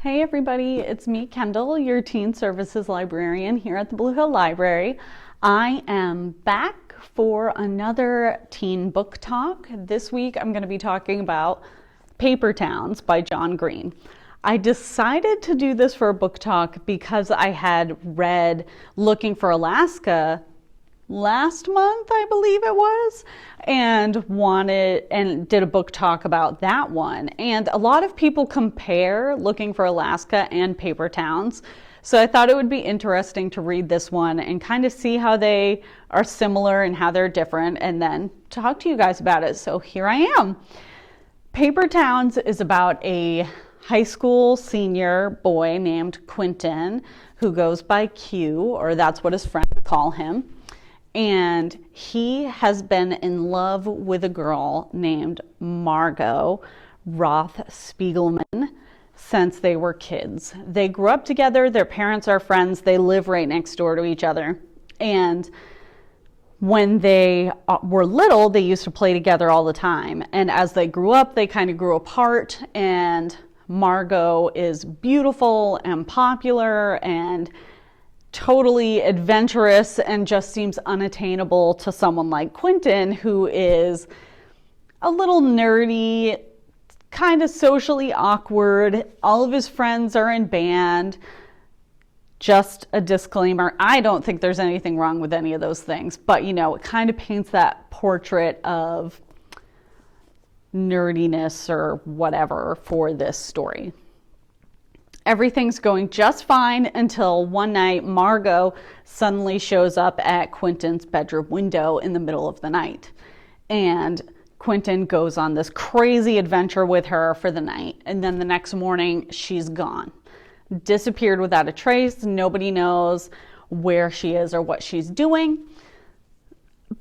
Hey everybody, it's me, Kendall, your Teen Services Librarian here at the Blue Hill Library. I am back for another teen book talk. This week I'm going to be talking about Paper Towns by John Green. I decided to do this for a book talk because I had read Looking for Alaska last month, I believe it was, and did a book talk about that one. And a lot of people compare Looking for Alaska and Paper Towns. So I thought it would be interesting to read this one and kind of see how they are similar and how they're different, and then talk to you guys about it. So here I am. Paper Towns is about a high school senior boy named Quentin who goes by Q, or that's what his friends call him. And he has been in love with a girl named Margot Roth Spiegelman since they were kids. They grew up together, their parents are friends, they live right next door to each other. And when they were little, they used to play together all the time. And as they grew up, they kind of grew apart, and Margot is beautiful and popular and totally adventurous and just seems unattainable to someone like Quentin, who is a little nerdy, kind of socially awkward. All of his friends are in band. Just a disclaimer, I don't think there's anything wrong with any of those things, but it kind of paints that portrait of nerdiness or whatever for this story. Everything's going just fine until one night Margot suddenly shows up at Quentin's bedroom window in the middle of the night. And Quentin goes on this crazy adventure with her for the night. And then the next morning, she's gone. Disappeared without a trace. Nobody knows where she is or what she's doing.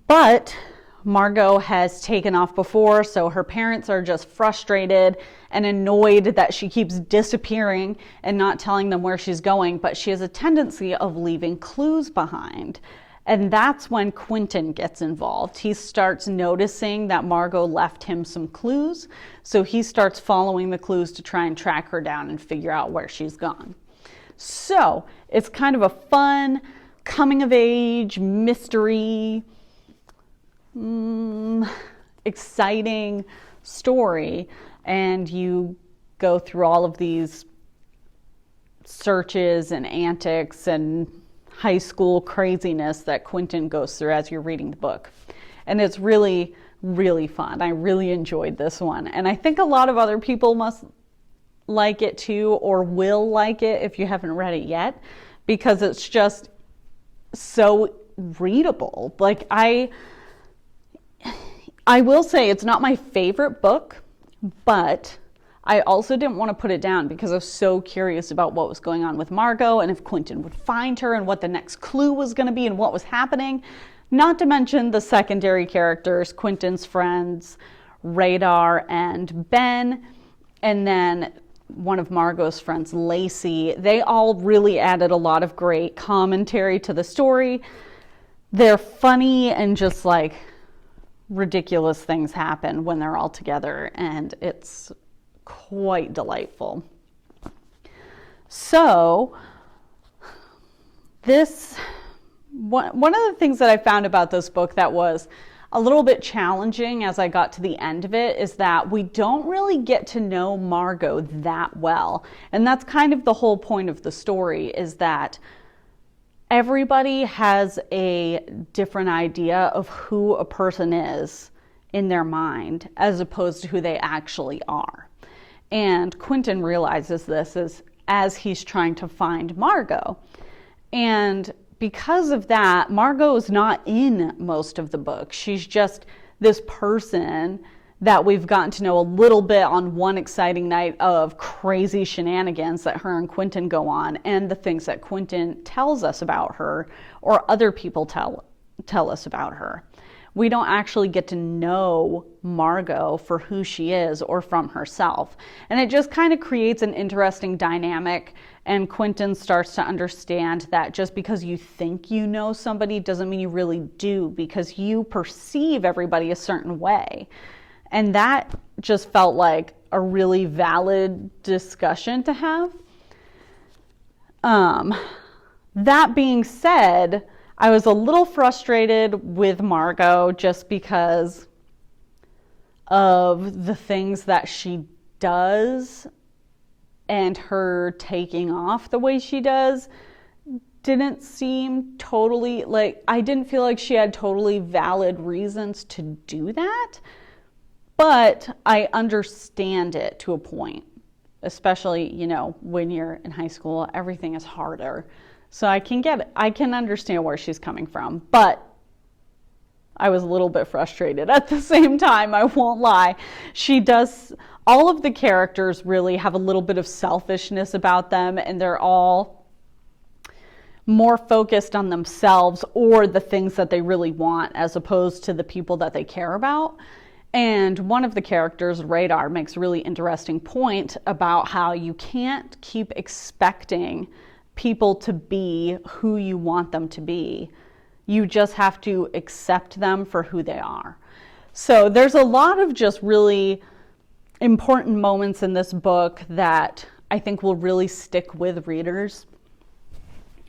But Margot has taken off before, so her parents are just frustrated and annoyed that she keeps disappearing and not telling them where she's going, but she has a tendency of leaving clues behind. And that's when Quentin gets involved. He starts noticing that Margot left him some clues, so he starts following the clues to try and track her down and figure out where she's gone. So it's kind of a fun coming-of-age mystery, exciting story, and you go through all of these searches and antics and high school craziness that Quentin goes through as you're reading the book. And it's really, really fun. I really enjoyed this one. And I think a lot of other people must like it too, or will like it if you haven't read it yet, because it's just so readable. Like I will say it's not my favorite book, but I also didn't want to put it down because I was so curious about what was going on with Margot and if Quentin would find her and what the next clue was going to be and what was happening. Not to mention the secondary characters, Quentin's friends, Radar and Ben, and then one of Margot's friends, Lacey. They all really added a lot of great commentary to the story. They're funny and just like ridiculous things happen when they're all together, and it's quite delightful. So one of the things that I found about this book that was a little bit challenging as I got to the end of it is that we don't really get to know Margot that well. And that's kind of the whole point of the story, is that everybody has a different idea of who a person is in their mind as opposed to who they actually are. And Quentin realizes this as he's trying to find Margot. And because of that, Margot is not in most of the book. She's just this person that we've gotten to know a little bit on one exciting night of crazy shenanigans that her and Quentin go on, and the things that Quentin tells us about her or other people tell us about her. We don't actually get to know Margot for who she is or from herself. And it just kind of creates an interesting dynamic, and Quentin starts to understand that just because you think you know somebody doesn't mean you really do, because you perceive everybody a certain way. And that just felt like a really valid discussion to have. That being said, I was a little frustrated with Margot just because of the things that she does, and her taking off the way she does didn't seem totally, like, I didn't feel like she had totally valid reasons to do that, but I understand it to a point, especially, you know, when you're in high school, everything is harder. So I can understand where she's coming from, but I was a little bit frustrated at the same time, I won't lie. All of the characters really have a little bit of selfishness about them, and they're all more focused on themselves or the things that they really want as opposed to the people that they care about. And one of the characters, Radar, makes a really interesting point about how you can't keep expecting people to be who you want them to be. You just have to accept them for who they are. So there's a lot of just really important moments in this book that I think will really stick with readers.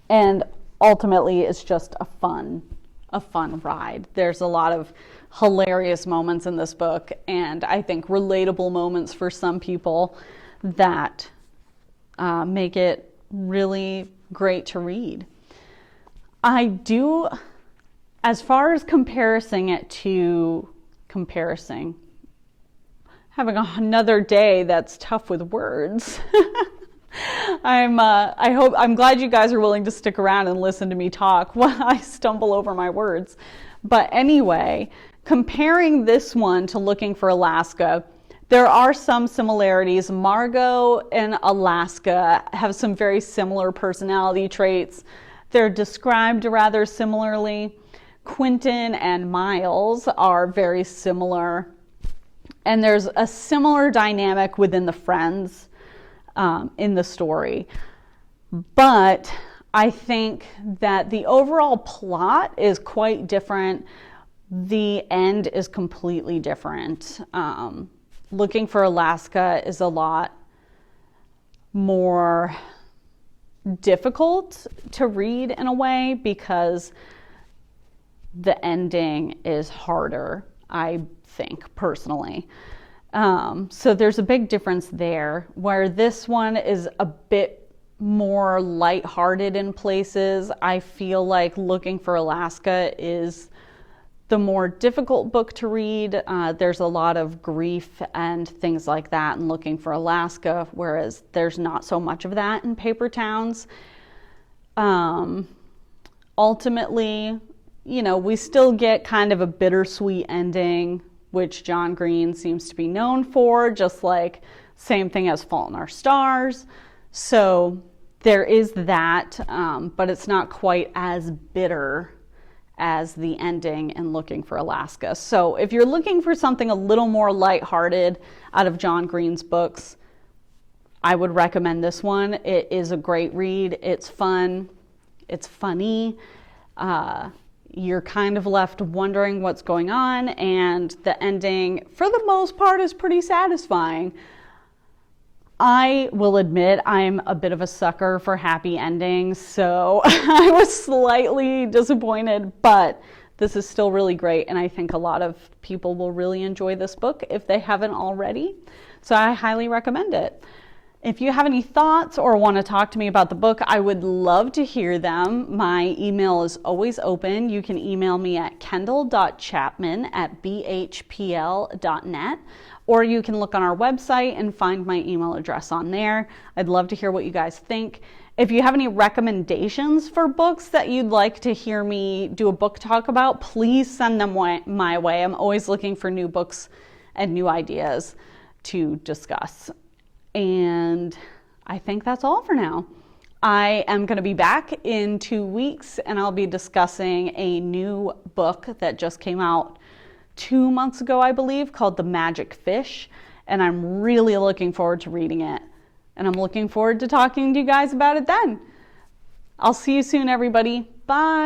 And ultimately, it's just a fun ride. There's a lot of hilarious moments in this book, and I think relatable moments for some people that make it really great to read. I do, as far as comparing, having another day that's tough with words. I'm glad you guys are willing to stick around and listen to me talk while I stumble over my words. But anyway, comparing this one to Looking for Alaska, there are some similarities. Margot and Alaska have some very similar personality traits. They're described rather similarly. Quentin and Miles are very similar. And there's a similar dynamic within the friends in the story. But I think that the overall plot is quite different. The end is completely different. Looking for Alaska is a lot more difficult to read in a way because the ending is harder, I think, personally. So there's a big difference there, where this one is a bit more lighthearted in places. I feel like Looking for Alaska is the more difficult book to read. There's a lot of grief and things like that in Looking for Alaska, whereas there's not so much of that in Paper Towns. Ultimately, you know, we still get kind of a bittersweet ending, which John Green seems to be known for, just like same thing as Fault in Our Stars. So there is that, but it's not quite as bitter as the ending in Looking for Alaska. So if you're looking for something a little more lighthearted out of John Green's books, I would recommend this one. It is a great read. It's fun. It's funny. You're kind of left wondering what's going on, and the ending, for the most part, is pretty satisfying. I will admit I'm a bit of a sucker for happy endings, so I was slightly disappointed, but this is still really great, and I think a lot of people will really enjoy this book if they haven't already. So I highly recommend it. If you have any thoughts or want to talk to me about the book, I would love to hear them. My email is always open. You can email me at kendall.chapman@bhpl.net, or you can look on our website and find my email address on there. I'd love to hear what you guys think. If you have any recommendations for books that you'd like to hear me do a book talk about, please send them my way. I'm always looking for new books and new ideas to discuss. And I think that's all for now. I am going to be back in 2 weeks, and I'll be discussing a new book that just came out 2 months ago, I believe, called The Magic Fish. And I'm really looking forward to reading it. And I'm looking forward to talking to you guys about it then. I'll see you soon, everybody. Bye.